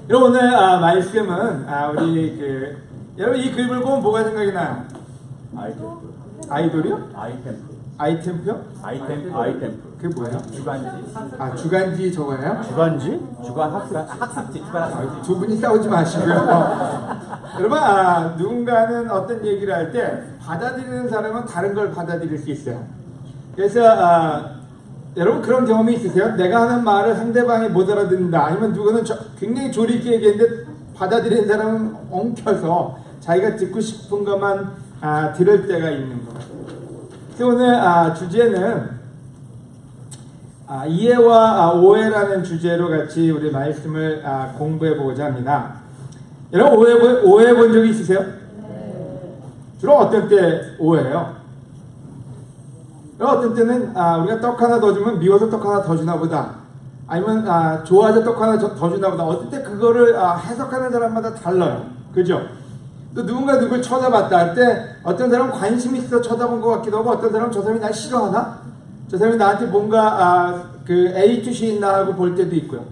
여러분 오늘 말씀은 우리 여러분 이 그림을 보면 뭐가 생각이 나요? 아이돌이요? 아이템프요? 아이템프. 그게 뭐예요? 주간지. 주간지 저거예요? 주간지? 주간 학습지. 주간 학습지. 두 분이 싸우지 마시고요. 여러분 누군가는 어떤 얘기를 할 때 받아들이는 사람은 다른 걸 받아들일 수 있어요. 그래서 여러분 그런 경험이 있으세요? 내가 하는 말을 상대방이 못 알아듣는다. 아니면 누구는 굉장히 조리 있게 얘기했는데 받아들이는 사람은 엉켜서 자기가 듣고 싶은 것만 들을 때가 있는 거. 그래서 오늘 주제는 이해와 오해라는 주제로 같이 우리 말씀을 공부해 보고자 합니다. 여러분 오해해 본 적이 있으세요? 주로 어떤 때 오해해요? 어떤 때는 우리가 떡 하나 더 주면 미워서 떡 하나 더 주나 보다. 아니면 좋아해서 떡 하나 더 주나 보다. 어떤 때 그거를 해석하는 사람마다 달라요. 그죠? 또 누군가 누굴 쳐다봤다 할 때 어떤 사람은 관심 있어 쳐다본 것 같기도 하고 어떤 사람은 저 사람이 날 싫어하나? 저 사람이 나한테 뭔가 A 뜻이 있나 하고 볼 때도 있고요.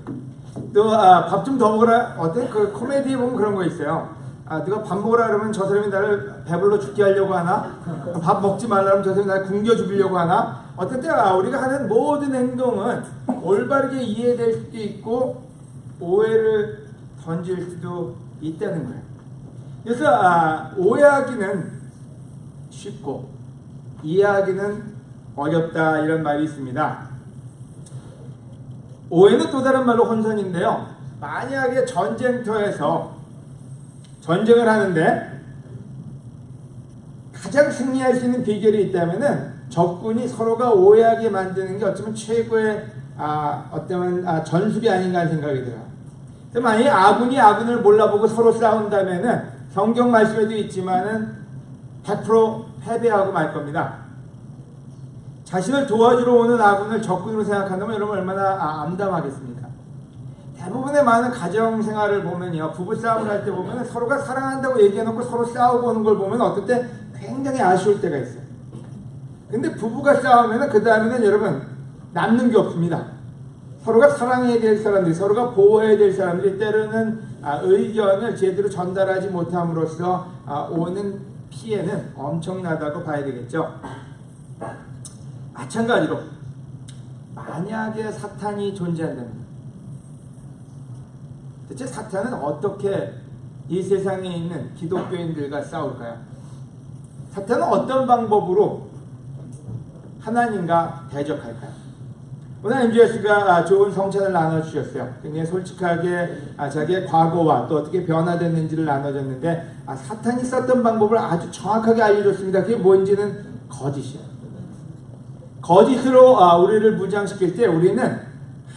또 밥 좀 더 먹으라. 어때? 그 코미디에 보면 그런 거 있어요. 누가 밥 먹으라 그러면 저 사람이 나를 배불러 죽게 하려고 하나? 밥 먹지 말라면 저 사람이 나를 굶겨 죽이려고 하나? 어떤 때 우리가 하는 모든 행동은 올바르게 이해될 수도 있고 오해를 던질 수도 있다는 거예요. 그래서 오해하기는 쉽고 이해하기는 어렵다 이런 말이 있습니다. 오해는 또 다른 말로 혼선인데요. 만약에 전쟁터에서 전쟁을 하는데 가장 승리할 수 있는 비결이 있다면은 적군이 서로가 오해하게 만드는 게 어쩌면 최고의 어떤 전술이 아닌가 하는 생각이 들어요. 만약에 아군이 아군을 몰라보고 서로 싸운다면은 성경 말씀에도 있지만은 100% 패배하고 말 겁니다. 자신을 도와주러 오는 아군을 적군으로 생각한다면 여러분 얼마나 암담하겠습니까? 대부분의 많은 가정생활을 보면요, 부부싸움을 할 때 보면 서로가 사랑한다고 얘기해놓고 서로 싸우고 오는 걸 보면 어떨 때 굉장히 아쉬울 때가 있어요. 근데 부부가 싸우면 그 다음에는 여러분 남는 게 없습니다. 서로가 사랑해야 될 사람들이, 서로가 보호해야 될 사람들이 때로는 의견을 제대로 전달하지 못함으로써 오는 피해는 엄청나다고 봐야 되겠죠. 마찬가지로 만약에 사탄이 존재한다면 대체 사탄은 어떻게 이 세상에 있는 기독교인들과 싸울까요? 사탄은 어떤 방법으로 하나님과 대적할까요? 오늘 MGS가 좋은 성찬을 나눠주셨어요. 굉장히 솔직하게 자기의 과거와 또 어떻게 변화됐는지를 나눠줬는데 사탄이 썼던 방법을 아주 정확하게 알려줬습니다. 그게 뭔지는 거짓이에요. 거짓으로 우리를 무장시킬 때 우리는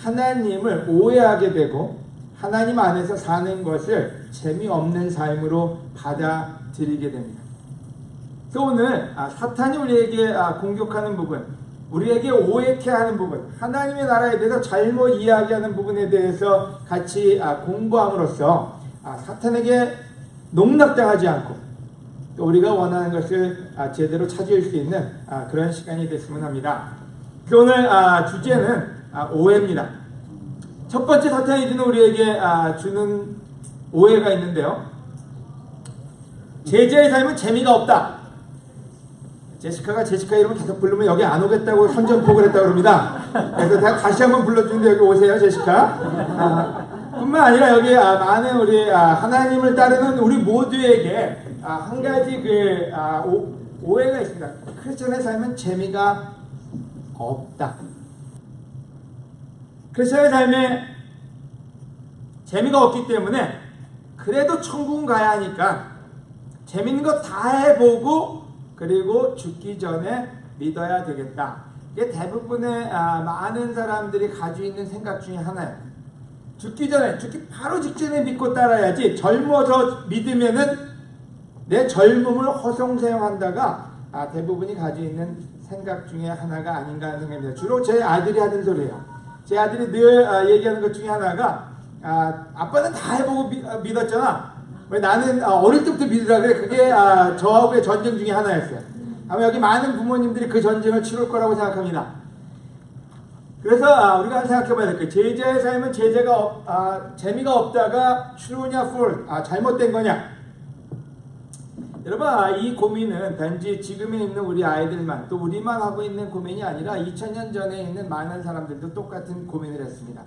하나님을 오해하게 되고 하나님 안에서 사는 것을 재미없는 삶으로 받아들이게 됩니다. 그래서 오늘 사탄이 우리에게 공격하는 부분, 우리에게 오해케 하는 부분, 하나님의 나라에 대해서 잘못 이야기하는 부분에 대해서 같이 공부함으로써 사탄에게 농락당하지 않고 또 우리가 원하는 것을 제대로 찾을 수 있는 그런 시간이 됐으면 합니다. 오늘 주제는 오해입니다. 첫 번째 사탄이 주는 우리에게 주는 오해가 있는데요. 제자의 삶은 재미가 없다. 제시카 이름을 계속 부르면 여기 안 오겠다고 선전포고를 했다고 그럽니다. 그래서 다시 한번 불러주는데 여기 오세요, 제시카. 뿐만 아니라 여기 많은 우리 하나님을 따르는 우리 모두에게 한 가지 오해가 있습니다. 크리스천의 삶은 재미가 없다. 크리스천의 삶에 재미가 없기 때문에 그래도 천국은 가야 하니까 재밌는 거 다 해보고 그리고 죽기 전에 믿어야 되겠다. 이게 대부분의 많은 사람들이 가지고 있는 생각 중에 하나예요. 죽기 바로 직전에 믿고 따라야지 젊어서 믿으면은 내 젊음을 허송세용한다가 대부분이 가지고 있는 생각 중에 하나가 아닌가 하는 생각입니다. 주로 제 아들이 하는 소리예요. 제 아들이 늘 얘기하는 것 중에 하나가 아빠는 다 해보고 믿었잖아. 왜 나는 어릴 때부터 믿으라 그래. 그게 저하고의 전쟁 중에 하나였어요. 아마 여기 많은 부모님들이 그 전쟁을 치룰 거라고 생각합니다. 그래서 우리가 생각해 봐야 될 거예요. 제자의 삶은 재미가 없다가 true냐 false, 잘못된 거냐. 여러분, 이 고민은 단지 지금에 있는 우리 아이들만 또 우리만 하고 있는 고민이 아니라 2000년 전에 있는 많은 사람들도 똑같은 고민을 했습니다.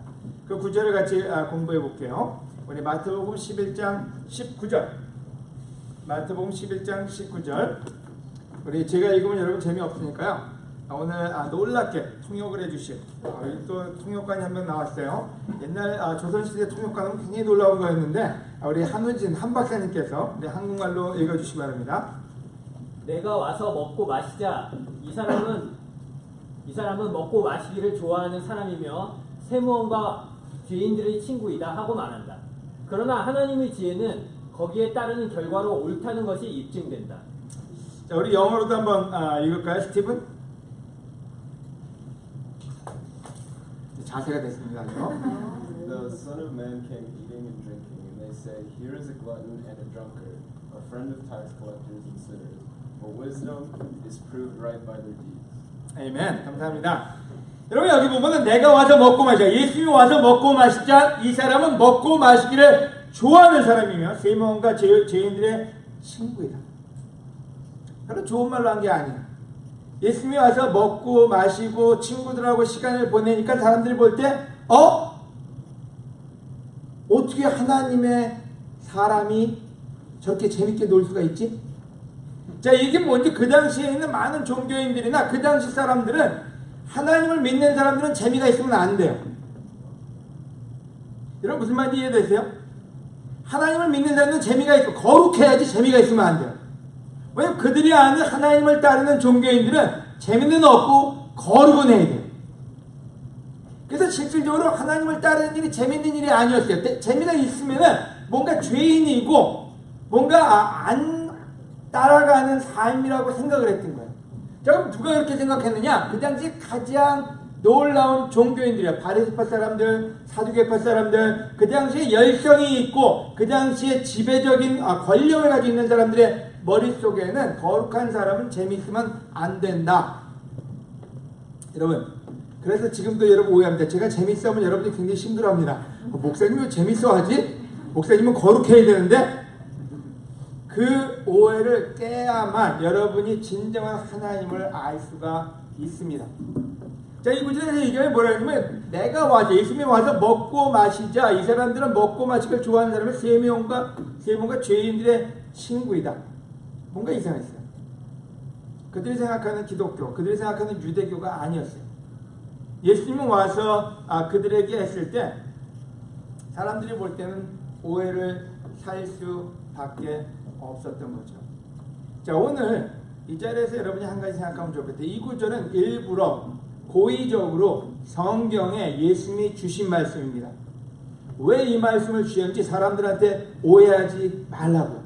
그 구절을 같이 공부해 볼게요. 우리 마태복음 11장 19절. 마태복음 11장 19절. 우리 제가 읽으면 여러분 재미없으니까요. 오늘 놀랍게 통역을 해주신 여기 또 통역관이 한 명 나왔어요. 옛날 조선시대 통역관은 굉장히 놀라운 거였는데 우리 한우진 한 박사님께서 우리 한국말로 읽어주시기 바랍니다. 내가 와서 먹고 마시자. 이 사람은 먹고 마시기를 좋아하는 사람이며 세무원과 죄인들의 친구이다 하고 말한다. 그러나 하나님의 지혜는 거기에 따르는 결과로 옳다는 것이 입증된다. 자, 우리 영어로도 한번 읽을까요, 스티븐? 자세가 됐습니다. The Son of Man came eating and drinking, and they say, "Here is a glutton and a drunkard, a friend of tax collectors and sinners." But wisdom is proved right by their deeds. 아멘. 감사합니다. 여러분 여기 보면은 내가 와서 먹고 마시자. 예수님이 와서 먹고 마시자. 이 사람은 먹고 마시기를 좋아하는 사람이며 세무원과 죄인들의 친구이다. 별로 좋은 말로 한 게 아니야. 예수님이 와서 먹고 마시고 친구들하고 시간을 보내니까 사람들이 볼 때 어떻게 하나님의 사람이 저렇게 재밌게 놀 수가 있지? 자, 이게 뭔지 그 당시에 있는 많은 종교인들이나 그 당시 사람들은 하나님을 믿는 사람들은 재미가 있으면 안 돼요. 여러분 무슨 말인지 이해되세요? 하나님을 믿는 사람들은 재미가 있고 거룩해야지 재미가 있으면 안 돼요. 왜냐면 그들이 아는 하나님을 따르는 종교인들은 재미는 없고 거룩은 해야 돼요. 그래서 실질적으로 하나님을 따르는 일이 재밌는 일이 아니었어요. 재미가 있으면은 뭔가 죄인이고 뭔가 안 따라가는 삶이라고 생각을 했던 거예요. 자, 그럼 누가 그렇게 생각했느냐? 그 당시 가장 놀라운 종교인들이야. 바리새파 사람들, 사두개파 사람들, 그 당시에 열성이 있고 그 당시에 지배적인 권력을 가지고 있는 사람들의 머릿속에는 거룩한 사람은 재미있으면 안 된다. 여러분, 그래서 지금도 여러분 오해합니다. 제가 재밌어 하면 여러분들이 굉장히 힘들어합니다. 목사님이 왜 재밌어 하지? 목사님은 거룩해야 되는데? 그 오해를 깨야만 여러분이 진정한 하나님을 알 수가 있습니다. 자, 이 구절에서 얘기하면 뭐라 하냐면 내가 와서 예수님이 와서 먹고 마시자. 이 사람들은 먹고 마시기를 좋아하는 사람은 세무원과 죄인들의 친구이다. 뭔가 이상했어요. 그들이 생각하는 기독교, 그들이 생각하는 유대교가 아니었어요. 예수님은 와서 그들에게 했을 때 사람들이 볼 때는 오해를 살 수밖에 없었던 거죠. 자, 오늘 이 자리에서 여러분이 한 가지 생각하면 좋겠다. 이 구절은 일부러 고의적으로 성경에 예수님이 주신 말씀입니다. 왜 이 말씀을 주셨는지 사람들한테 오해하지 말라고요.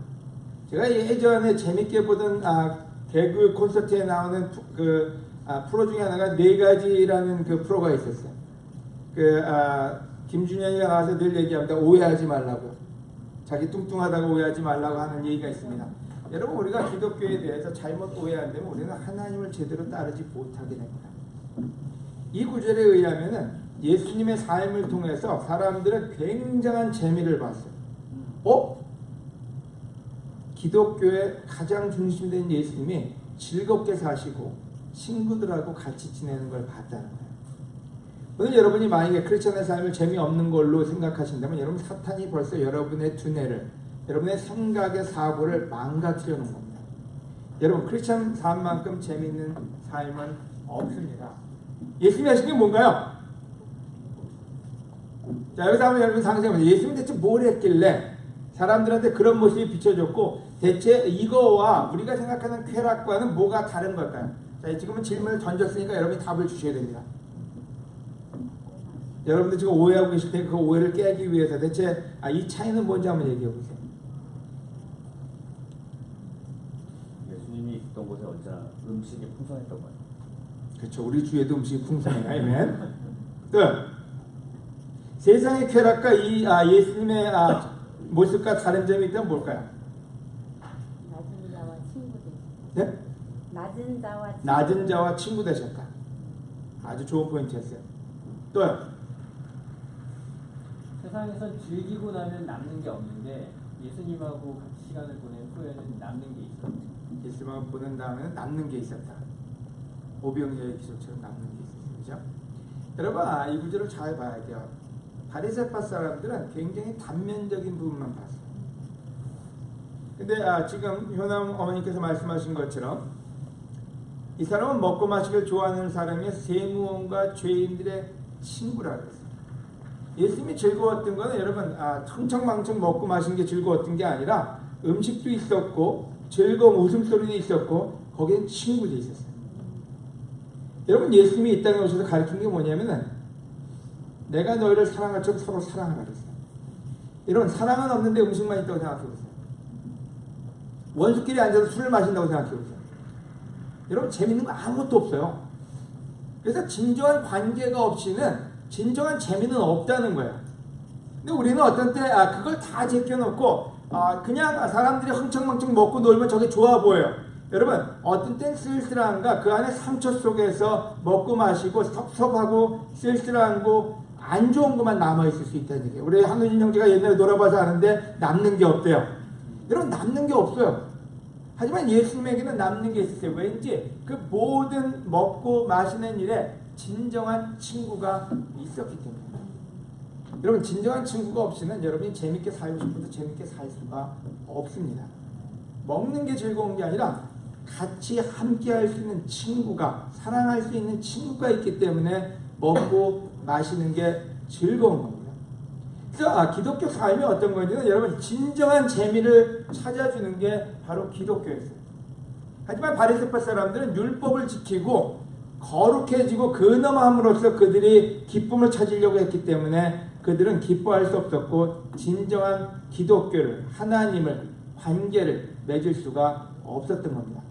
제가 예전에 재밌게 보던 개그 콘서트에 나오는 프로 중에 하나가 네 가지라는 그 프로가 있었어요. 김준현이가 나와서 늘 얘기합니다. 오해하지 말라고. 자기 뚱뚱하다고 오해하지 말라고 하는 얘기가 있습니다. 여러분, 우리가 기독교에 대해서 잘못 오해한다면 우리는 하나님을 제대로 따르지 못하게 됩니다. 이 구절에 의하면은 예수님의 삶을 통해서 사람들은 굉장한 재미를 봤어요. 기독교의 가장 중심된 예수님이 즐겁게 사시고 친구들하고 같이 지내는 걸 봤다는 거예요. 오늘 여러분이 만약에 크리스천의 삶을 재미없는 걸로 생각하신다면 여러분 사탄이 벌써 여러분의 두뇌를, 여러분의 생각의 사고를 망가뜨려 놓은 겁니다. 여러분 크리스천 삶만큼 재미있는 삶은 없습니다. 예수님이 하신 게 뭔가요? 자, 여기서 한번 여러분 상상해보세요. 예수님이 대체 뭘 했길래 사람들한테 그런 모습이 비춰졌고 대체 이거와 우리가 생각하는 쾌락과는 뭐가 다른 걸까요? 자, 지금은 질문을 던졌으니까 여러분이 답을 주셔야 됩니다. 여러분들 지금 오해하고 계실 테니까 그 오해를 깨기 위해서 대체 이 차이는 뭔지 한번 얘기해 보세요. 예수님이 있던 곳에 언제나 음식이 풍성했던 거예요. 그렇죠. 우리 주에도 음식이 풍성해요. 아멘. 또 세상의 쾌락과 이 예수님의 모습과 다른 점이 있다면 뭘까요? 낮은 자와 친구 되셨다. 네? 낮은 자와 낮은 자와 친구 되셨다. 아주 좋은 포인트였어요. 또요. 세상에선 즐기고 나면 남는 게 없는데 예수님하고 같이 시간을 보낸 후에는 남는 게 있어요. 예수님을 보낸 다음에는 남는 게 있었다. 오병이어의 기적처럼 남는 게 있었어요. 그죠? 여러분, 이 구절을 잘 봐야 돼요. 바리새파 사람들은 굉장히 단면적인 부분만 봤어요. 근데 지금 효남 어머니께서 말씀하신 것처럼 이 사람은 먹고 마시기를 좋아하는 사람이 세무원과 죄인들의 친구라 그랬어요. 예수님이 즐거웠던 거는 여러분 흥청망청 먹고 마시는 게 즐거웠던 게 아니라 음식도 있었고 즐거운 웃음소리도 있었고 거기엔 친구도 있었어요. 여러분, 예수님이 이 땅에 오셔서 가르친 게 뭐냐면은 내가 너희를 사랑할 줄 서로 사랑하라 그랬어요. 여러분, 사랑은 없는데 음식만 있다고 생각해보세요. 원수끼리 앉아서 술을 마신다고 생각해보세요. 여러분, 재밌는 거 아무것도 없어요. 그래서 진정한 관계가 없이는 진정한 재미는 없다는 거예요. 근데 우리는 어떤 때 그걸 다 제껴놓고 그냥 사람들이 흥청망청 먹고 놀면 저게 좋아 보여요. 여러분, 어떤 땐 쓸쓸한가 그 안에 상처 속에서 먹고 마시고 섭섭하고 쓸쓸한 거 안 좋은 것만 남아있을 수 있다는 얘기예요. 우리 한우진 형제가 옛날에 놀아봐서 아는데 남는 게 없대요. 여러분, 남는 게 없어요. 하지만 예수님에게는 남는 게 있었어요. 왠지 그 모든 먹고 마시는 일에 진정한 친구가 있었기 때문에. 여러분, 진정한 친구가 없이는 여러분이 재밌게 살고 싶어도 재밌게 살 수가 없습니다. 먹는 게 즐거운 게 아니라 같이 함께 할 수 있는 친구가, 사랑할 수 있는 친구가 있기 때문에 먹고 마시는 게 즐거운 겁니다. 그래서 기독교 삶이 어떤 건지는 여러분 진정한 재미를 찾아주는 게 바로 기독교였어요. 하지만 바리새파 사람들은 율법을 지키고 거룩해지고 근엄함으로써 그들이 기쁨을 찾으려고 했기 때문에 그들은 기뻐할 수 없었고 진정한 기독교를, 하나님을, 관계를 맺을 수가 없었던 겁니다.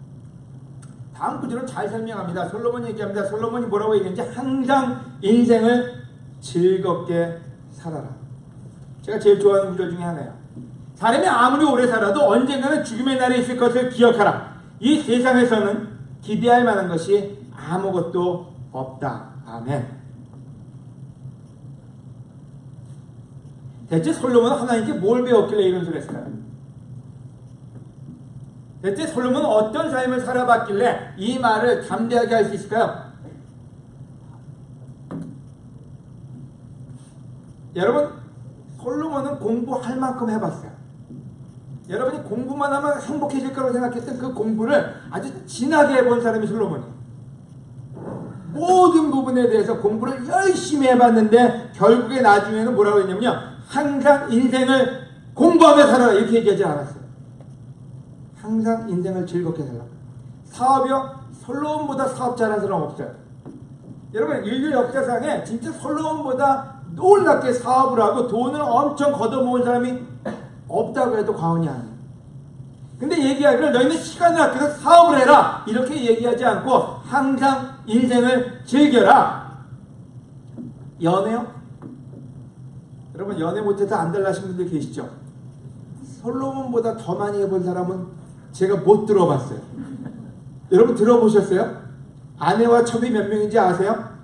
다음 구절은 잘 설명합니다. 솔로몬이 얘기합니다. 솔로몬이 뭐라고 얘기했는지 항상 인생을 즐겁게 살아라. 제가 제일 좋아하는 구절 중에 하나예요. 사람이 아무리 오래 살아도 언젠가는 죽음의 날이 있을 것을 기억하라. 이 세상에서는 기대할 만한 것이 아무것도 없다. 아멘. 대체 솔로몬은 하나님께 뭘 배웠길래 이런 소리를 했을까요? 대체 솔로몬은 어떤 삶을 살아봤길래 이 말을 담대하게 할 수 있을까요? 여러분, 솔로몬은 공부할 만큼 해봤어요. 여러분이 공부만 하면 행복해질 거라고 생각했던 그 공부를 아주 진하게 해본 사람이 솔로몬이에요. 모든 부분에 대해서 공부를 열심히 해봤는데 결국에 나중에는 뭐라고 했냐면요, 항상 인생을 공부하며 살아라 이렇게 얘기하지 않았어요. 항상 인생을 즐겁게 살라. 사업이요? 솔로몬보다 사업 잘하는 사람 없어요. 여러분, 인류 역사상에 진짜 솔로몬보다 놀랍게 사업을 하고 돈을 엄청 걷어모은 사람이 없다고 해도 과언이 아니에요. 근데 얘기하기를 너희는 시간을 아껴서 사업을 해라 이렇게 얘기하지 않고 항상 인생을 즐겨라. 연애요? 여러분, 연애 못해서 안달나신 분들 계시죠? 솔로몬보다 더 많이 해본 사람은 제가 못 들어봤어요. 여러분 들어보셨어요? 아내와 첩이 몇 명인지 아세요?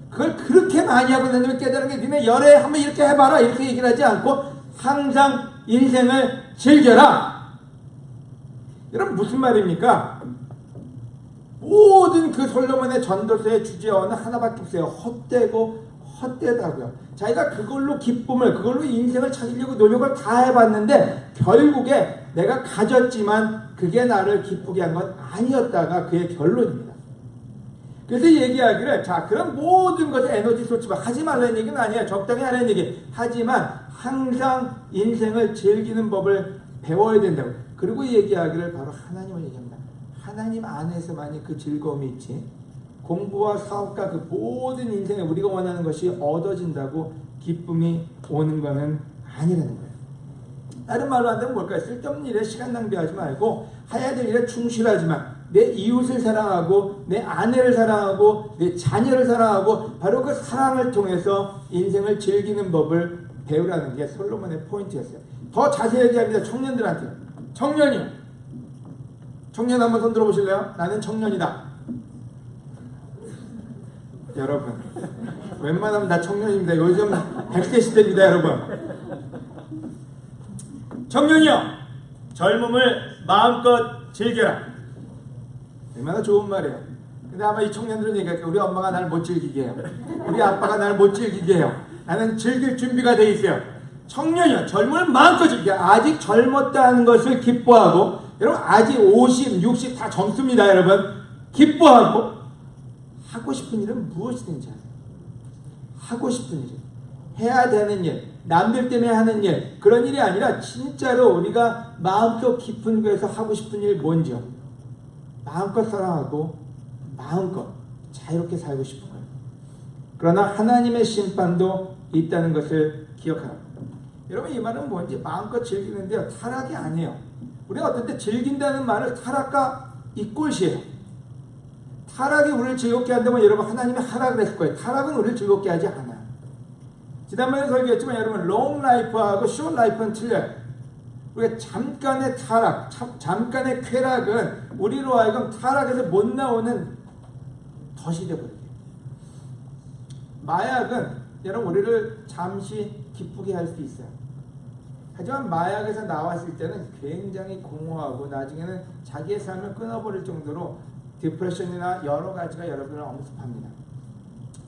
그걸 그렇게 많이 하고 나면 깨달은 게 니네 열애 한번 이렇게 해봐라 이렇게 얘기를 하지 않고 항상 인생을 즐겨라. 여러분 무슨 말입니까? 모든 그 솔로몬의 전도서의 주제어는 하나밖에 없어요. 헛되고 헛되다고요. 자기가 그걸로 기쁨을, 그걸로 인생을 찾으려고 노력을 다 해봤는데 결국에 내가 가졌지만 그게 나를 기쁘게 한 건 아니었다가 그의 결론입니다. 그래서 얘기하기를 자 그런 모든 것에 에너지 쏟지 하지 말라는 얘기는 아니에요. 적당히 하라는 얘기. 하지만 항상 인생을 즐기는 법을 배워야 된다고. 그리고 얘기하기를 바로 하나님을 얘기합니다. 하나님 안에서만이 그 즐거움이 있지. 공부와 사업과 그 모든 인생에 우리가 원하는 것이 얻어진다고 기쁨이 오는 것은 아니라는 거예요. 다른 말로 한다면 뭘까요? 쓸데없는 일에 시간 낭비하지 말고 해야 될 일에 충실하지만 내 이웃을 사랑하고 내 아내를 사랑하고 내 자녀를 사랑하고 바로 그 사랑을 통해서 인생을 즐기는 법을 배우라는 게 솔로몬의 포인트였어요. 더 자세히 얘기합니다. 청년들한테. 청년이요. 청년 한번 손 들어보실래요? 나는 청년이다. 여러분 웬만하면 다 청년입니다. 요즘 100대 시대입니다, 여러분. 청년이여, 젊음을 마음껏 즐겨라. 얼마나 좋은 말이에요. 근데 아마 이 청년들은 얘기할게요. 우리 엄마가 날 못 즐기게 해요. 우리 아빠가 날 못 즐기게 해요. 나는 즐길 준비가 돼 있어요. 청년이요, 젊음을 마음껏 즐겨. 아직 젊었다는 것을 기뻐하고, 여러분 아직 50, 60 다 젊습니다, 여러분. 기뻐하고 하고 싶은 일은 무엇이든지 하세요. 하고 싶은 일, 해야 되는 일, 남들 때문에 하는 일, 그런 일이 아니라 진짜로 우리가 마음속 깊은 곳에서 하고 싶은 일 뭔지요. 마음껏 사랑하고 마음껏 자유롭게 살고 싶은 거예요. 그러나 하나님의 심판도 있다는 것을 기억하라. 여러분 이 말은 뭔지 마음껏 즐기는데요, 타락이 아니에요. 우리가 어떤 때 즐긴다는 말을 타락과 이꼴시해요. 타락이 우리를 즐겁게 한다면 여러분 하나님이 하락을 했을 거예요. 타락은 우리를 즐겁게 하지 않아요. 지난번에 설교했지만 여러분 롱 라이프하고 숏 라이프는 틀려요. 우리가 잠깐의 타락, 잠깐의 쾌락은 우리로 하여금 타락에서 못 나오는 덫이 되어버려요. 마약은 여러분 우리를 잠시 기쁘게 할 수 있어요. 하지만 마약에서 나왔을 때는 굉장히 공허하고 나중에는 자기의 삶을 끊어버릴 정도로 디프레션이나 여러 가지가 여러분을 엄습합니다.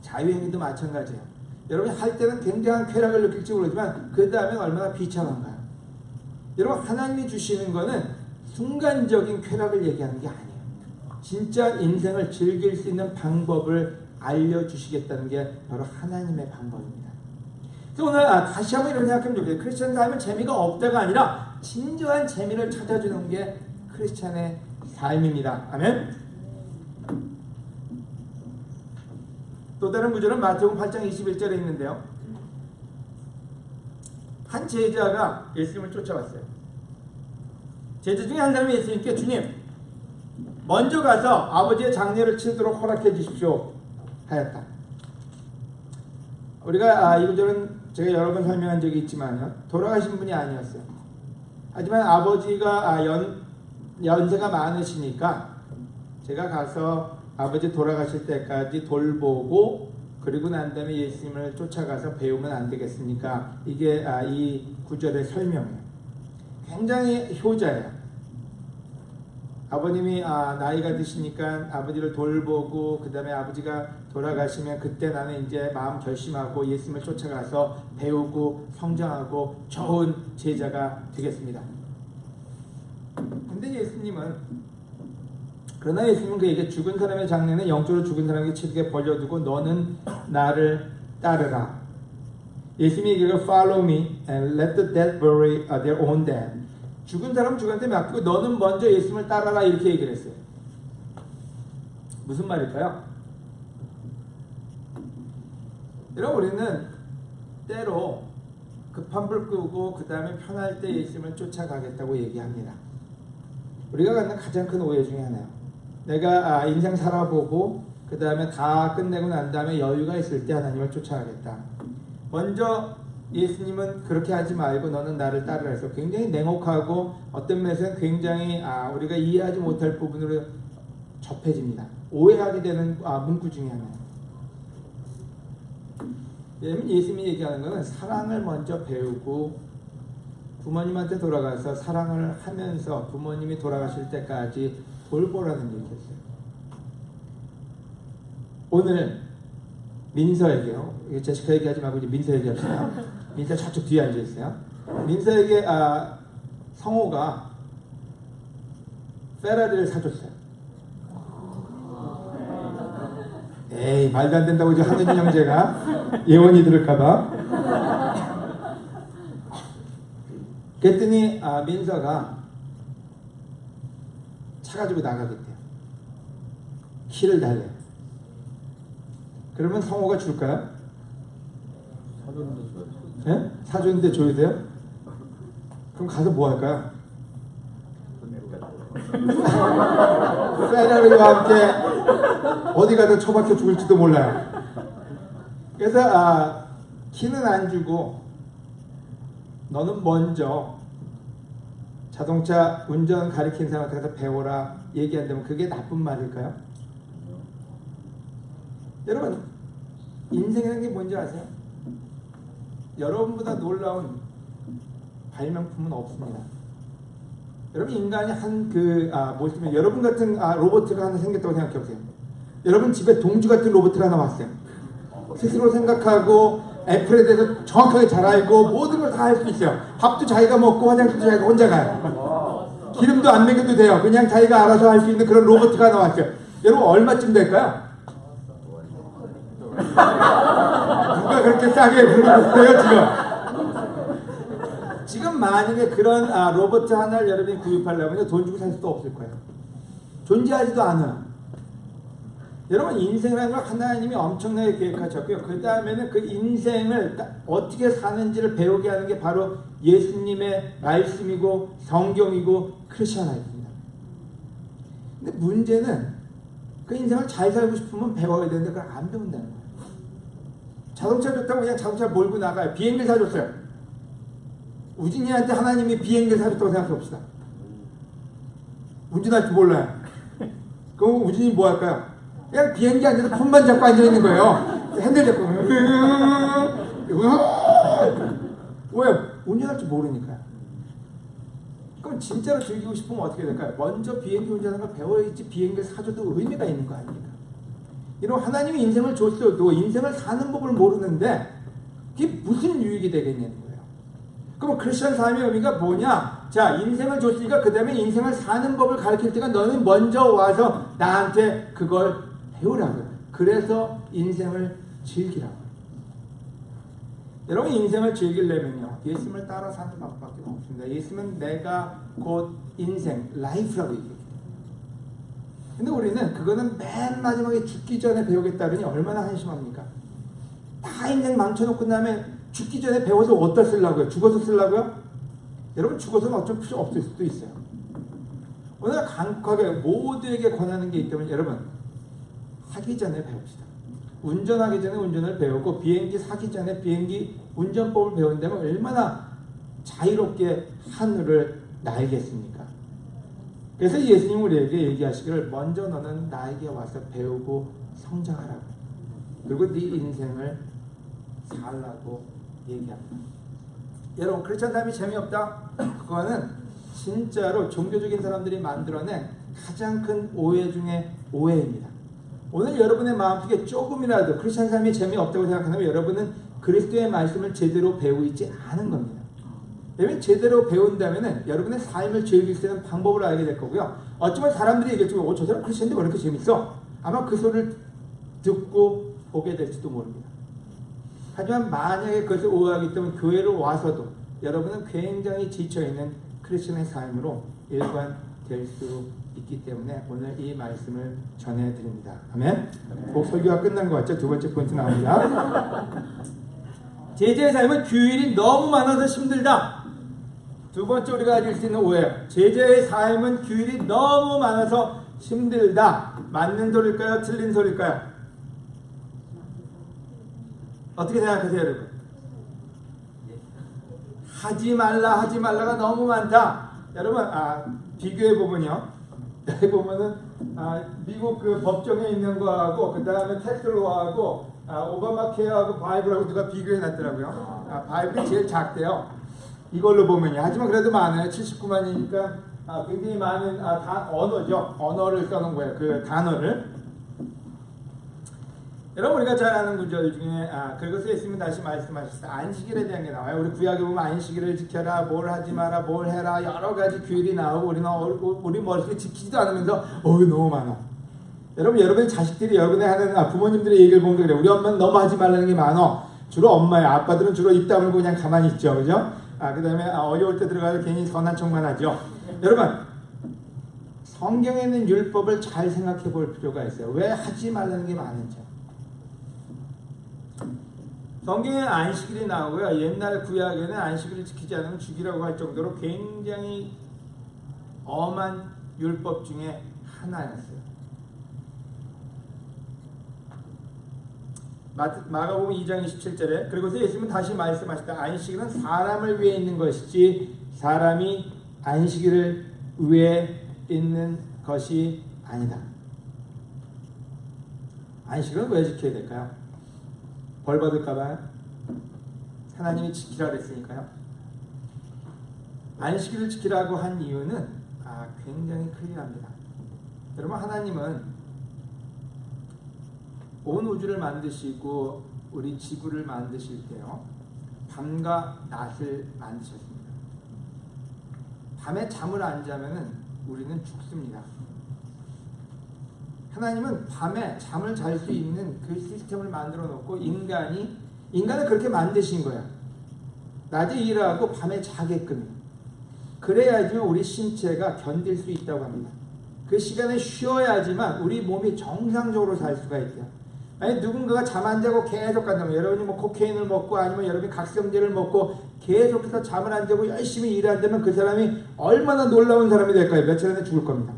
자유행위도 마찬가지예요. 여러분이 할 때는 굉장한 쾌락을 느낄지 모르지만 그 다음에 얼마나 비참한가요? 여러분 하나님이 주시는 거는 순간적인 쾌락을 얘기하는 게 아니에요. 진짜 인생을 즐길 수 있는 방법을 알려주시겠다는 게 바로 하나님의 방법입니다. 그래서 오늘 다시 한번 이런 생각하면 좋겠어요. 크리스찬 삶은 재미가 없다가 아니라 진정한 재미를 찾아주는 게 크리스찬의 삶입니다. 아멘. 또 다른 구절은 마태복음 8장 21절에 있는데요. 한 제자가 예수님을 쫓아왔어요. 제자 중에 한 사람이 예수님께 주님, 먼저 가서 아버지의 장례를 치도록 허락해 주십시오 하였다. 우리가 이 구절은 제가 여러 번 설명한 적이 있지만요, 돌아가신 분이 아니었어요. 하지만 아버지가 연세가 많으시니까 제가 가서 아버지 돌아가실 때까지 돌보고 그리고 난 다음에 예수님을 쫓아가서 배우면 안 되겠습니까? 이게 이 구절의 설명이에요. 굉장히 효자예요. 아버님이 나이가 드시니까 아버지를 돌보고 그 다음에 아버지가 돌아가시면 그때 나는 이제 마음 결심하고 예수님을 쫓아가서 배우고 성장하고 좋은 제자가 되겠습니다. 근데 그러나 예수님은 그에게 죽은 사람의 장례는 영적으로 죽은 사람에게 치르게 벌려두고 너는 나를 따르라. 예수님이 이게 follow me and let the dead bury their own dead. 죽은 사람은 죽은한테 맡기고 너는 먼저 예수님을 따라라 이렇게 얘기를 했어요. 무슨 말일까요? 여러분 우리는 때로 급한 불 끄고 그 다음에 편할 때 예수님을 쫓아가겠다고 얘기합니다. 우리가 갖는 가장 큰 오해 중에 하나예요. 내가 인생 살아보고 그 다음에 다 끝내고 난 다음에 여유가 있을 때 하나님을 쫓아가겠다. 먼저 예수님은 그렇게 하지 말고 너는 나를 따르라 해서 굉장히 냉혹하고 어떤 면에서는 굉장히 우리가 이해하지 못할 부분으로 접해집니다. 오해하게 되는 문구 중에 하나예요. 왜냐하면 예수님이 얘기하는 것은 사랑을 먼저 배우고 부모님한테 돌아가서 사랑을 하면서 부모님이 돌아가실 때까지 돌보라는 얘기였어요. 오늘 민서에게요. 제시카 얘기하지 말고 이제 민서 얘기합시다. 민서 저쪽 뒤에 앉아 있어요. 민서에게 성호가 페라리를 사줬어요. 에이 말도 안 된다고 이제 하느님 형제가 예원이 들을까봐. 그랬더니 민서가 차 가지고 나가겠대요. 키를 달래요. 그러면 성호가 줄까요? 사줬는데 줘야 돼. 예? 사줬는데 줘야 돼요? 그럼 가서 뭐 할까요? 페라리와 함께 어디 가든 처박혀 죽을지도 몰라요. 그래서 키는 안 주고 너는 먼저 자동차 운전 가르친 사람한테 가서 배워라 얘기한다면 그게 나쁜 말일까요? 여러분 인생이라는 게 뭔지 아세요? 여러분보다 놀라운 발명품은 없습니다. 여러분 인간이 뭐냐면 여러분 같은 로봇가 하나 생겼다고 생각해 보세요. 여러분 집에 동주 같은 로봇가 하나 왔어요. 스스로 생각하고 애플에 대해서 정확하게 잘 알고 모든 걸 다 할 수 있어요. 밥도 자기가 먹고 화장실도 자기가 혼자 가요. 기름도 안 먹여도 돼요. 그냥 자기가 알아서 할 수 있는 그런 로봇가 하나 왔어요. 여러분 얼마쯤 될까요? 누가 그렇게 싸게 부르는 거예요 지금? 지금 만약에 그런 로봇 하나를 여러분이 구입하려면 돈 주고 살 수도 없을 거예요. 존재하지도 않아요. 여러분 인생이라는 걸 하나님이 엄청나게 계획하셨고요. 그 다음에는 그 인생을 어떻게 사는지를 배우게 하는 게 바로 예수님의 말씀이고 성경이고 크리스천이입니다. 근데 문제는 그 인생을 잘 살고 싶으면 배워야 되는데 그걸 안 배운다는 거예요. 자동차 좋다고 그냥 자동차 몰고 나가요. 비행기를 사줬어요. 우진이한테 하나님이 비행기를 사줬다고 생각해 봅시다. 운전할 줄 몰라요. 그럼 우진이 뭐 할까요? 그냥 비행기 앉아서 폰만 잡고 앉아있는 거예요. 핸들 잡고 왜? 운전할 줄 모르니까요. 그럼 진짜로 즐기고 싶으면 어떻게 될까요? 먼저 비행기 운전하는 걸 배워야지 비행기를 사줘도 의미가 있는 거 아닙니까? 이런 하나님이 인생을 줬어도 인생을 사는 법을 모르는데 그게 무슨 유익이 되겠냐는 거예요. 그럼 크리스천 삶의 의미가 뭐냐? 자, 인생을 줬으니까 그 다음에 인생을 사는 법을 가르칠 때가 너는 먼저 와서 나한테 그걸 배우라고요. 그래서 인생을 즐기라고요. 여러분 인생을 즐기려면요 예수님을 따라 사는 방법밖에 없습니다. 예수님은 내가 곧 인생, 라이프라고 얘기해요. 근데 우리는 그거는 맨 마지막에 죽기 전에 배우겠다더니 얼마나 한심합니까? 다 인생 망쳐놓고 나면 죽기 전에 배워서 어디다 쓰려고요? 죽어서 쓰려고요? 여러분 죽어서는 어쩔 필요 없을 수도 있어요. 오늘 강력하게 모두에게 권하는 게 있다면 여러분 하기 전에 배웁시다. 운전하기 전에 운전을 배우고 비행기 사기 전에 비행기 운전법을 배운다면 얼마나 자유롭게 하늘을 날겠습니까? 그래서 예수님 우리에게 얘기하시기를 먼저 너는 나에게 와서 배우고 성장하라고 그리고 네 인생을 살라고 얘기합니다. 여러분 크리스천 삶이 재미없다? 그거는 진짜로 종교적인 사람들이 만들어낸 가장 큰 오해 중에 오해입니다. 오늘 여러분의 마음속에 조금이라도 크리스천 삶이 재미없다고 생각하면 여러분은 그리스도의 말씀을 제대로 배우고 있지 않은 겁니다. 왜냐면 제대로 배운다면 여러분의 삶을 즐길 수 있는 방법을 알게 될 거고요. 어쩌면 사람들이 얘기했지만 저 사람 크리스천인데 왜 이렇게 재밌어? 아마 그 소리를 듣고 보게 될지도 모릅니다. 하지만 만약에 그것을 오해하기 때문에 교회를 와서도 여러분은 굉장히 지쳐있는 크리스천의 삶으로 일관될 수 있기 때문에 오늘 이 말씀을 전해드립니다. 아멘? 꼭 설교가 끝난 것 같죠? 두 번째 포인트 나옵니다. 제자의 삶은 규율이 너무 많아서 힘들다. 두 번째 우리가 가질 수 있는 오해예요. 제자의 삶은 규율이 너무 많아서 힘들다. 맞는 소리일까요? 틀린 소리일까요? 어떻게 생각하세요, 여러분? 하지 말라가 너무 많다. 여러분, 비교해 보면요. 여기 보면은 미국 그 법정에 있는 거하고 그 다음에 텍스로하고 오바마 케어하고 바이블하고 누가 비교해 놨더라고요. 바이블이 제일 작대요. 이걸로 보면요. 하지만 그래도 많아요. 79만이니까 굉장히 많은 언어죠. 언어를 써놓은 거예요. 그 단어를. 여러분 우리가 잘 아는 구절 중에 그것에 있으면 다시 말씀하셨어요. 안식일에 대한 게 나와요. 우리 구약에 보면 안식일을 지켜라, 뭘 하지 마라, 뭘 해라 여러 가지 규율이 나오고 우리 머릿속에 지키지도 않으면서 너무 많아. 여러분의 자식들이 여러분의 하는 부모님들의 얘기를 보면 그래요. 우리 엄마는 너무 하지 말라는 게 많어. 주로 엄마예요. 아빠들은 주로 입 다물고 그냥 가만히 있죠. 그죠? 그 다음에 어려울 때 들어가서 괜히 선한 척만 하죠. 여러분 성경에 있는 율법을 잘 생각해 볼 필요가 있어요. 왜 하지 말라는 게 많은지. 성경에 안식일이 나오고요. 옛날 구약에는 안식일을 지키지 않으면 죽이라고 할 정도로 굉장히 엄한 율법 중에 하나였어요. 마가복음 2장 27절에 그리고서 예수님은 다시 말씀하셨다. 안식일은 사람을 위해 있는 것이지 사람이 안식일을 위해 있는 것이 아니다. 안식일은 왜 지켜야 될까요? 벌 받을까봐요? 하나님이 지키라 그랬으니까요. 안식일을 지키라고 한 이유는 굉장히 클리어합니다. 여러분, 하나님은 온 우주를 만드시고 우리 지구를 만드실 때요, 밤과 낮을 만드셨습니다. 밤에 잠을 안 자면은 우리는 죽습니다. 하나님은 밤에 잠을 잘 수 있는 그 시스템을 만들어 놓고 인간을 그렇게 만드신 거야. 낮에 일하고 밤에 자게끔. 그래야지만 우리 신체가 견딜 수 있다고 합니다. 그 시간에 쉬어야지만 우리 몸이 정상적으로 살 수가 있대요. 아니, 누군가가 잠 안 자고 계속 간다면, 여러분이 뭐 코케인을 먹고 아니면 여러분이 각성제를 먹고 계속해서 잠을 안 자고 열심히 일한다면 그 사람이 얼마나 놀라운 사람이 될까요? 며칠 안에 죽을 겁니다.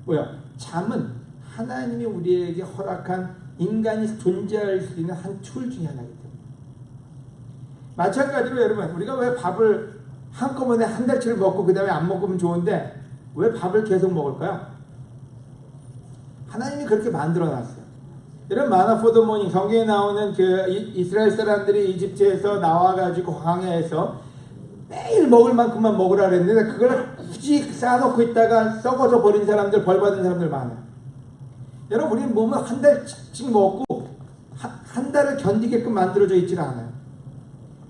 뭐야? 잠은 하나님이 우리에게 허락한 인간이 존재할 수 있는 한 툴 중에 하나이기 때문에. 마찬가지로 여러분, 우리가 왜 밥을 한꺼번에 한 달치를 먹고 그 다음에 안 먹으면 좋은데 왜 밥을 계속 먹을까요? 하나님이 그렇게 만들어 놨어요. 여러분, 마나 포 더 모닝, 성경에 나오는 그 이스라엘 사람들이 이집트에서 나와가지고 광야에서 매일 먹을 만큼만 먹으라 그랬는데 그걸 굳이 쌓아놓고 있다가 썩어서 버린 사람들, 벌 받은 사람들 많아요. 여러분, 우리는 몸을 한 달씩 먹고 한 달을 견디게끔 만들어져 있지는 않아요.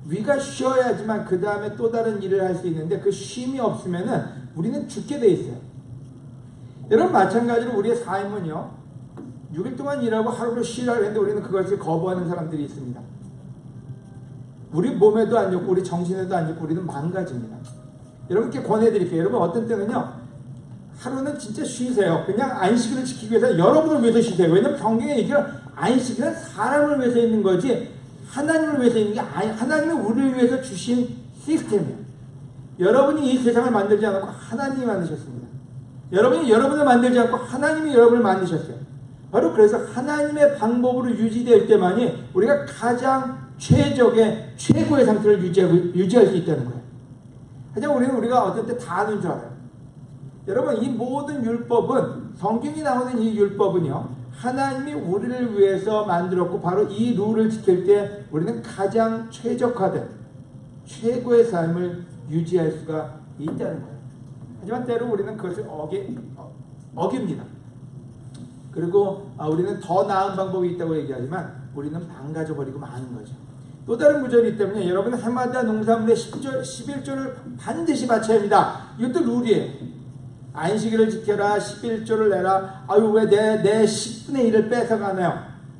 위가 쉬어야지만 그 다음에 또 다른 일을 할 수 있는데 그 쉼이 없으면은 우리는 죽게 돼 있어요. 여러분, 마찬가지로 우리의 삶은요, 6일 동안 일하고 하루를 쉬라고 했는데 우리는 그것을 거부하는 사람들이 있습니다. 우리 몸에도 안 좋고 우리 정신에도 안 좋고 우리는 망가집니다. 여러분께 권해드릴게요. 여러분, 어떤 때는요, 하루는 진짜 쉬세요. 그냥 안식일을 지키기 위해서 여러분을 위해서 쉬세요. 왜냐면 성경에 얘기를 안식일은 사람을 위해서 있는 거지 하나님을 위해서 있는 게 아니, 하나님이 우리를 위해서 주신 시스템이에요. 여러분이 이 세상을 만들지 않았고 하나님이 만드셨습니다. 여러분이 여러분을 만들지 않고 하나님이 여러분을 만드셨어요. 바로 그래서 하나님의 방법으로 유지될 때만이 우리가 가장 최고의 상태를 유지할 수 있다는 거예요. 하지만 우리가 어떤 때 다 아는 줄 알아요. 여러분, 이 모든 율법은, 성경이 나오는 이 율법은요, 하나님이 우리를 위해서 만들었고 바로 이 룰을 지킬 때 우리는 가장 최적화된 최고의 삶을 유지할 수가 있다는 거예요. 하지만 때로 우리는 그것을 어깁니다. 그리고 우리는 더 나은 방법이 있다고 얘기하지만 우리는 망가져버리고 마는 거죠. 또 다른 구절이 있기 때문에 여러분은 해마다 농산물의 11조를 반드시 바쳐야 합니다. 이것도 룰이에요. 안식일을 지켜라, 11조를 내라. 아유, 왜 내 10분의 1을 뺏어가나요?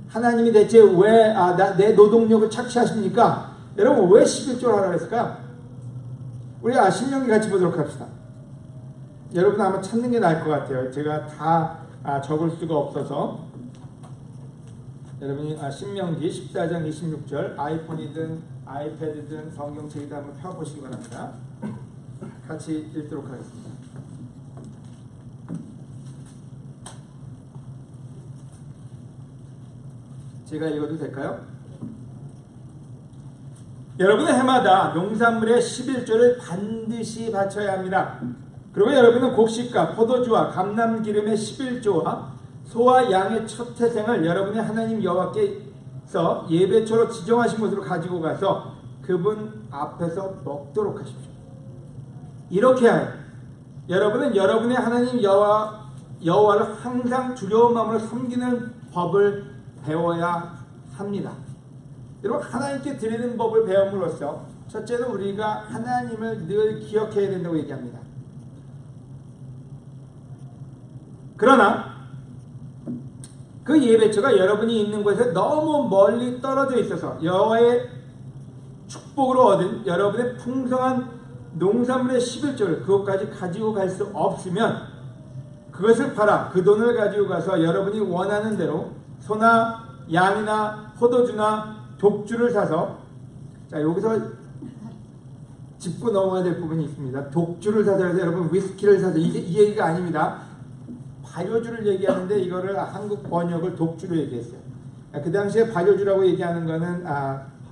하나님이 대체 왜 내 노동력을 착취하십니까? 여러분, 왜 11조를 하라고 했을까요? 우리가 신명기 같이 보도록 합시다. 여러분 아마 찾는 게 나을 것 같아요. 제가 다 적을 수가 없어서. 여러분이 신명기 14장 26절, 아이폰이든 아이패드든 성경책이든 한번 펴보시기 바랍니다. 같이 읽도록 하겠습니다. 제가 읽어도 될까요? 여러분은 해마다 농산물의 11조를 반드시 바쳐야 합니다. 그리고 여러분은 곡식과 포도주와 감람기름의 11조와 소와 양의 첫 태생을 여러분의 하나님 여호와께서 예배초로 지정하신 곳으로 가지고 가서 그분 앞에서 먹도록 하십시오. 이렇게 하여 여러분은 여러분의 하나님 여호와를 항상 두려운 마음으로 섬기는 법을 배워야 합니다. 여러분, 하나님께 드리는 법을 배움으로써 첫째는 우리가 하나님을 늘 기억해야 된다고 얘기합니다. 그러나 그 예배처가 여러분이 있는 곳에 너무 멀리 떨어져 있어서 여호와의 축복으로 얻은 여러분의 풍성한 농산물의 11조를 그것까지 가지고 갈 수 없으면 그것을 팔아 그 돈을 가지고 가서 여러분이 원하는 대로 소나 양이나 포도주나 독주를 사서, 자, 여기서 짚고 넘어가야 될 부분이 있습니다. 독주를 사서 해서 여러분 위스키를 사서, 이 얘기가 아닙니다. 발효주를 얘기하는데 이거를 한국 번역을 독주로 얘기했어요. 그 당시에 발효주라고 얘기하는 거는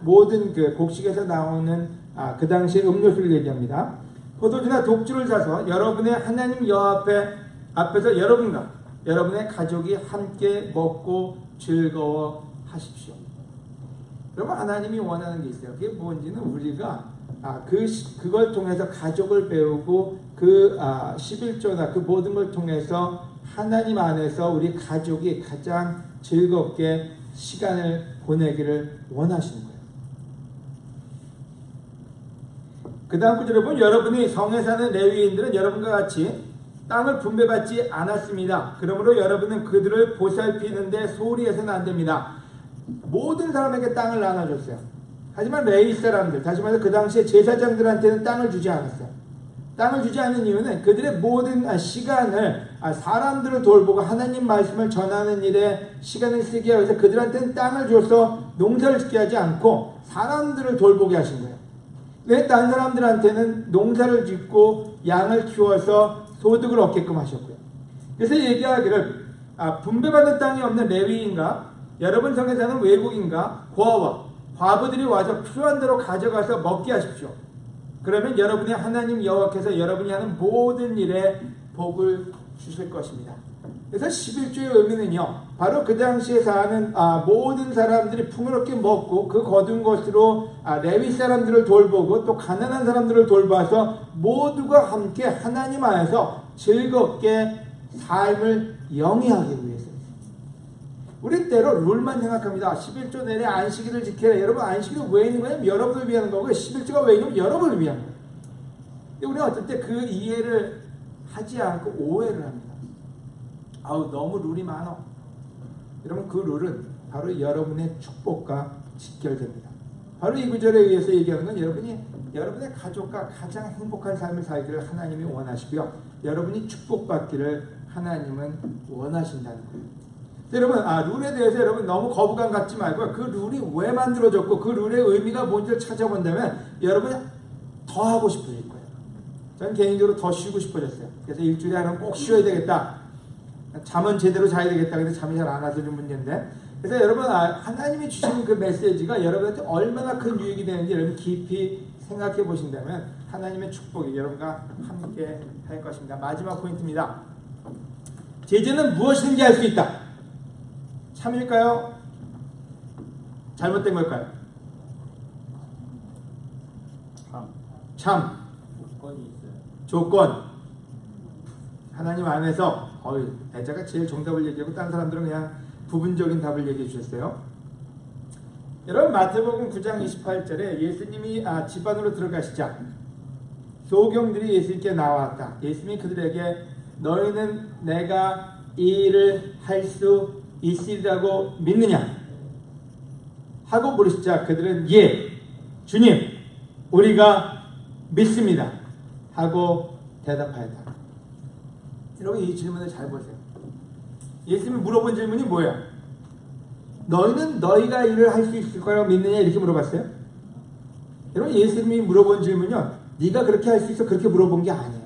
모든 그 곡식에서 나오는 그 당시에 음료수를 얘기합니다. 포도주나 독주를 사서 여러분의 하나님 여호와 앞에서 여러분과 여러분의 가족이 함께 먹고 즐거워하십시오. 여러분 하나님이 원하는 게 있어요. 그게 뭔지는 우리가 그걸 통해서 가족을 배우고 11조나 그 모든 걸 통해서 하나님 안에서 우리 가족이 가장 즐겁게 시간을 보내기를 원하시는 거예요. 그 다음 구절에 보면 여러분이 성에 사는 레위인들은 여러분과 같이 땅을 분배받지 않았습니다. 그러므로 여러분은 그들을 보살피는데 소홀히 해서는 안 됩니다. 모든 사람에게 땅을 나눠줬어요. 하지만 레위 사람들, 다시 말해서 그 당시에 제사장들한테는 땅을 주지 않았어요. 땅을 주지 않는 이유는 그들의 모든 시간을 사람들을 돌보고 하나님 말씀을 전하는 일에 시간을 쓰게 하기 위해서 그들한테는 땅을 줘서 농사를 짓게 하지 않고 사람들을 돌보게 하신 거예요. 왜 다른 사람들한테는 농사를 짓고 양을 키워서 소득을 얻게끔 하셨고요. 그래서 얘기하기를 분배받은 땅이 없는 레위인가 여러분 성에 사는 외국인가 고아와 과부들이 와서 필요한 대로 가져가서 먹게 하십시오. 그러면 여러분의 하나님 여호와께서 여러분이 하는 모든 일에 복을 주실 것입니다. 그래서 11조의 의미는요, 바로 그 당시에 사는 모든 사람들이 풍요롭게 먹고 그 거둔 것으로 레위 사람들을 돌보고 또 가난한 사람들을 돌봐서 모두가 함께 하나님 안에서 즐겁게 삶을 영위하기 위해서. 우리 때로 룰만 생각합니다. 11조 내내 안식일을 지켜라. 여러분 안식일은 왜 있는 거냐면 여러분을 위한 거고 11조가 왜 있냐면 여러분을 위한 거예요. 근데 우리는 어떨 때 그 이해를 하지 않고 오해를 합니다. 너무 룰이 많아. 여러분 그 룰은 바로 여러분의 축복과 직결됩니다. 바로 이 구절에 의해서 얘기하는 건 여러분의 가족과 가장 행복한 삶을 살기를 하나님이 원하시고요. 여러분이 축복받기를 하나님은 원하신다는 거예요. 여러분 룰에 대해서 여러분 너무 거부감 갖지 말고 그 룰이 왜 만들어졌고 그 룰의 의미가 뭔지를 찾아본다면 여러분이 더 하고 싶어질 거예요. 저는 개인적으로 더 쉬고 싶어졌어요. 그래서 일주일에 하루는 꼭 쉬어야 되겠다. 잠은 제대로 자야 되겠다. 근데 잠이 잘 안 와서 좀 문제인데. 그래서 여러분 하나님이 주시는 그 메시지가 여러분한테 얼마나 큰 유익이 되는지 여러분 깊이 생각해 보신다면 하나님의 축복이 여러분과 함께 할 것입니다. 마지막 포인트입니다. 제재는 무엇이든지 할 수 있다. 참일까요? 잘못된 걸까요? 참. 조건이 있어요. 조건. 하나님 안에서 대자가 제일 정답을 얘기하고 다른 사람들은 그냥 부분적인 답을 얘기해 주셨어요. 여러분 마태복음 9장 28절에 예수님이 집 안으로 들어가시자 소경들이 예수님께 나왔다. 예수님이 그들에게 너희는 내가 이 일을 할 수 있으리라고 믿느냐? 하고 물으시자 그들은 예, 주님, 우리가 믿습니다. 하고 대답하였다. 여러분 이 질문을 잘 보세요. 예수님이 물어본 질문이 뭐야? 너희는 너희가 일을 할 수 있을 거라고 믿느냐? 이렇게 물어봤어요. 여러분 예수님이 물어본 질문은요, 네가 그렇게 할 수 있어? 그렇게 물어본 게 아니에요.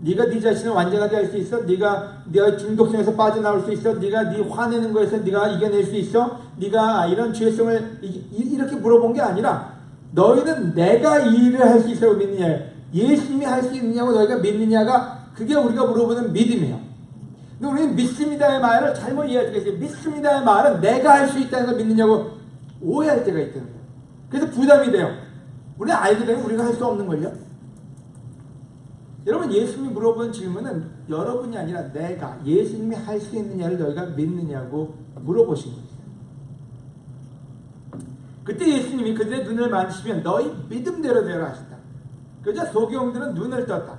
네가 네 자신을 완전하게 할 수 있어? 네가 중독성에서 빠져나올 수 있어? 네가 네 화내는 거에서 네가 이겨낼 수 있어? 네가 이런 죄성을 이렇게 물어본 게 아니라 너희는 내가 이 일을 할 수 있다고 믿느냐? 예수님이 할 수 있느냐고 너희가 믿느냐가 그게 우리가 물어보는 믿음이에요. 근데 우리는 믿습니다의 말을 잘못 이해할 때가 있어요. 믿습니다의 말은 내가 할 수 있다는 걸 믿느냐고 오해할 때가 있다는 거예요. 그래서 부담이 돼요. 우리는 알게 되면 우리가 할 수 없는 걸요. 여러분 예수님이 물어본 질문은 여러분이 아니라 내가 예수님이 할 수 있느냐를 너희가 믿느냐고 물어보신 거예요. 그때 예수님이 그들의 눈을 만지시면 너희 믿음대로 되라 하셨다. 그러자 소경들은 눈을 떴다.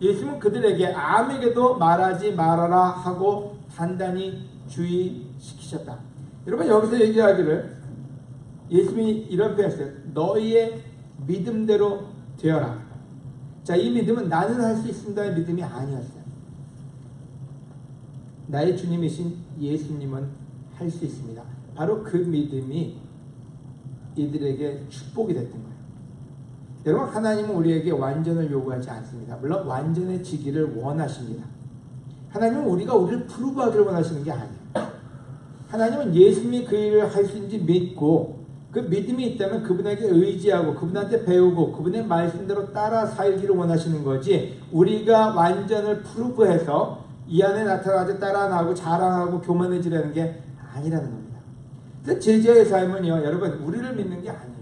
예수님은 그들에게 아무에게도 말하지 말아라 하고 단단히 주의시키셨다. 여러분 여기서 얘기하기를 예수님이 이런 표현했어요. 너희의 믿음대로 되어라. 자, 이 믿음은 나는 할 수 있습니다의 믿음이 아니었어요. 나의 주님이신 예수님은 할 수 있습니다. 바로 그 믿음이 이들에게 축복이 됐던 거예요. 여러분 하나님은 우리에게 완전을 요구하지 않습니다. 물론 완전해지기를 원하십니다. 하나님은 우리를 프루브하기를 원하시는 게 아니에요. 하나님은 예수님이 그 일을 할 수 있는지 믿고 그 믿음이 있다면 그분에게 의지하고 그분한테 배우고 그분의 말씀대로 따라 살기를 원하시는 거지, 우리가 완전을 프루브해서 이 안에 나타나서 따라 나오고 자랑하고 교만해지려는 게 아니라는 겁니다. 제자의 삶은요, 여러분, 우리를 믿는 게 아니에요.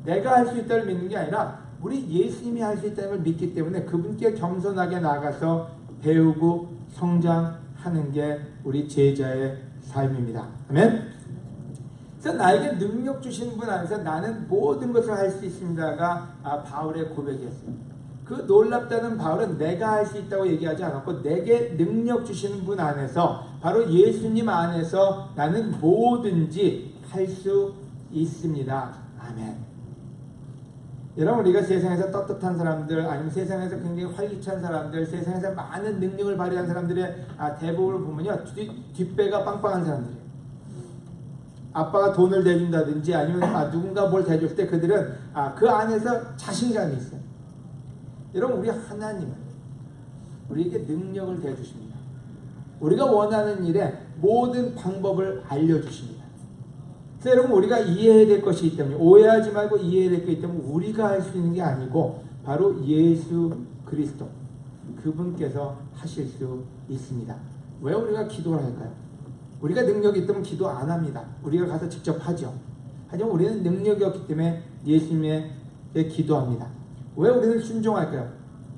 내가 할 수 있다를 믿는 게 아니라 우리 예수님이 할 수 있다는 걸 믿기 때문에 그분께 겸손하게 나가서 배우고 성장하는 게 우리 제자의 삶입니다. 아멘. 그래서 나에게 능력 주신 분 안에서 나는 모든 것을 할 수 있습니다가 바울의 고백이었어요. 그 놀랍다는 바울은 내가 할 수 있다고 얘기하지 않았고 내게 능력 주시는 분 안에서 바로 예수님 안에서 나는 뭐든지 할 수 있습니다. 아멘. 여러분, 우리가 세상에서 떳떳한 사람들, 아니면 세상에서 굉장히 활기찬 사람들, 세상에서 많은 능력을 발휘한 사람들의 대부분을 보면요, 뒷배가 빵빵한 사람들이에요. 아빠가 돈을 대준다든지 아니면 누군가 뭘 대줄 때 그들은 그 안에서 자신감이 있어요. 여러분, 우리 하나님은 우리에게 능력을 대주십니다. 우리가 원하는 일에 모든 방법을 알려주십니다. 그래서 여러분, 우리가 이해해야 될 것이 있기 때문에, 오해하지 말고 이해해야 될 것이 있기 때문에 우리가 할 수 있는 게 아니고 바로 예수 그리스도 그분께서 하실 수 있습니다. 왜 우리가 기도를 할까요? 우리가 능력이 있다면 기도 안 합니다. 우리가 가서 직접 하죠. 하지만 우리는 능력이 없기 때문에 예수님에게 기도합니다. 왜 우리는 순종할까요?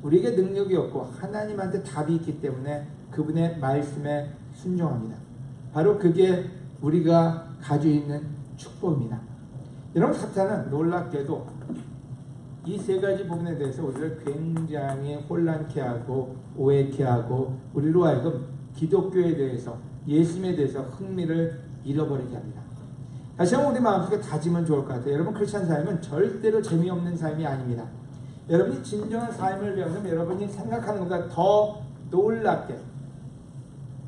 우리에게 능력이 없고 하나님한테 답이 있기 때문에 그분의 말씀에 순종합니다. 바로 그게 우리가 가지고 있는 축복입니다. 여러분, 사탄은 놀랍게도 이 세 가지 부분에 대해서 우리를 굉장히 혼란케 하고 오해케 하고 우리로 하여금 기독교에 대해서, 예수님에 대해서 흥미를 잃어버리게 합니다. 다시 한번 우리 마음속에 다지면 좋을 것 같아요. 여러분, 크리스찬 삶은 절대로 재미없는 삶이 아닙니다. 여러분이 진정한 삶을 위해서 여러분이 생각하는 것보다 더 놀랍게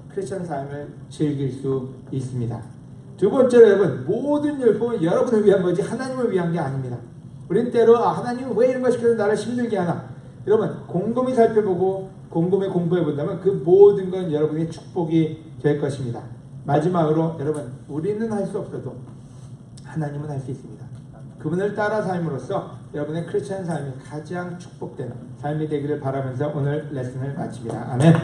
크리스찬 삶을 즐길 수 있습니다. 두 번째로, 여러분, 모든 율법은 여러분을 위한 거지 하나님을 위한 게 아닙니다. 우리는 때로 하나님은 왜 이런 걸 시켜서 나를 힘들게 하나? 여러분, 곰곰이 살펴보고 곰곰이 공부해 본다면 그 모든 건 여러분의 축복이 될 것입니다. 마지막으로, 여러분, 우리는 할 수 없어도 하나님은 할 수 있습니다. 그분을 따라 삶으로써 여러분의 크리스찬 삶이 가장 축복된 삶이 되기를 바라면서 오늘 레슨을 마칩니다. 아멘.